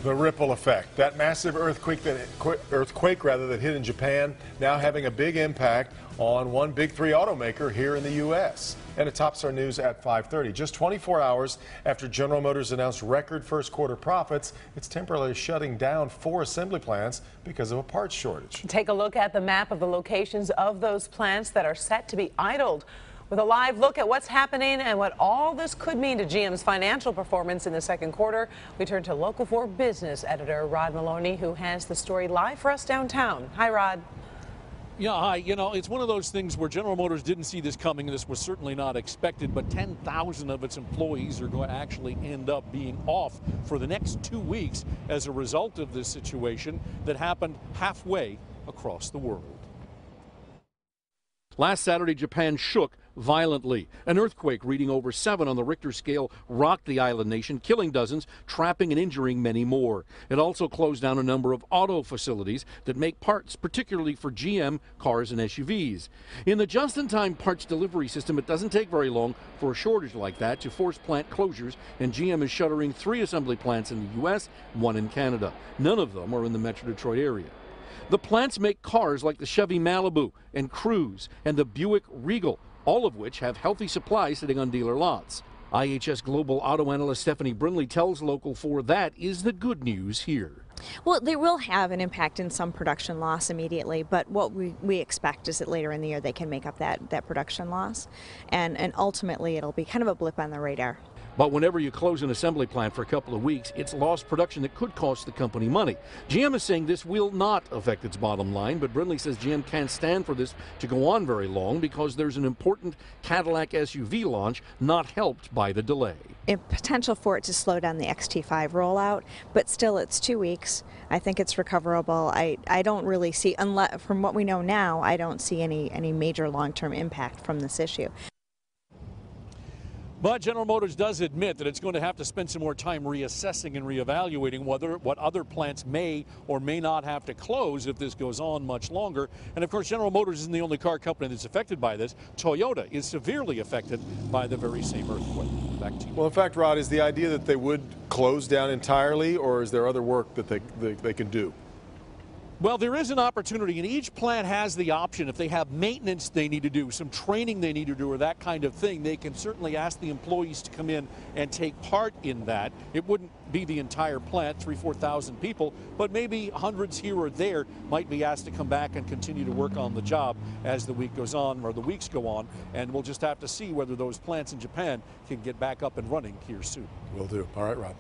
The ripple effect, that massive earthquake that hit in Japan, now having a big impact on one big three automaker here in the U.S. And it tops our news at 5:30. Just 24 hours after General Motors announced record first quarter profits, it's temporarily shutting down 4 assembly plants because of a parts shortage. Take a look at the map of the locations of those plants that are set to be idled. With a live look at what's happening and what all this could mean to GM's financial performance in the second quarter, we turn to Local 4 business editor Rod Maloney, who has the story live for us downtown. Hi, Rod. Yeah, hi. You know, it's one of those things where General Motors didn't see this coming. This was certainly not expected, but 10,000 of its employees are going to actually end up being off for the next 2 weeks as a result of this situation that happened halfway across the world. Last Saturday, Japan shook violently. An earthquake reading over 7 on the Richter scale rocked the island nation, killing dozens, trapping and injuring many more. It also closed down a number of auto facilities that make parts, particularly for GM cars and SUVs. In the just-in-time parts delivery system, it doesn't take very long for a shortage like that to force plant closures, and GM is shuttering 3 assembly plants in the U.S., 1 in Canada. None of them are in the Metro Detroit area. The plants make cars like the Chevy Malibu and Cruze and the Buick Regal, all of which have healthy supplies sitting on dealer lots. IHS Global Auto Analyst Stephanie Brinley tells Local 4 that is the good news here. Well, they will have an impact in some production loss immediately, but what we expect is that later in the year they can make up that production loss, and ultimately it'll be kind of a blip on the radar. But whenever you close an assembly plant for a couple of weeks, it's lost production that could cost the company money. GM is saying this will not affect its bottom line, but Brindley says GM can't stand for this to go on very long because there's an important Cadillac SUV launch not helped by the delay. A potential for it to slow down the XT5 rollout, but still it's 2 weeks. I think it's recoverable. I don't really see, unless, from what we know now, I don't see any major long-term impact from this issue. But General Motors does admit that it's going to have to spend some more time reassessing and reevaluating what other plants may or may not have to close if this goes on much longer. And of course, General Motors isn't the only car company that's affected by this. Toyota is severely affected by the very same earthquake. Back to you. Well, in fact, Rod, is the idea that they would close down entirely, or is there other work that they can do? Well, there is an opportunity, and each plant has the option. If they have maintenance they need to do, some training they need to do, or that kind of thing, they can certainly ask the employees to come in and take part in that. It wouldn't be the entire plant, 3,000-4,000 people, but maybe hundreds here or there might be asked to come back and continue to work on the job as the week goes on, or the weeks go on, and we'll just have to see whether those plants in Japan can get back up and running here soon. Will do. All right, Rob.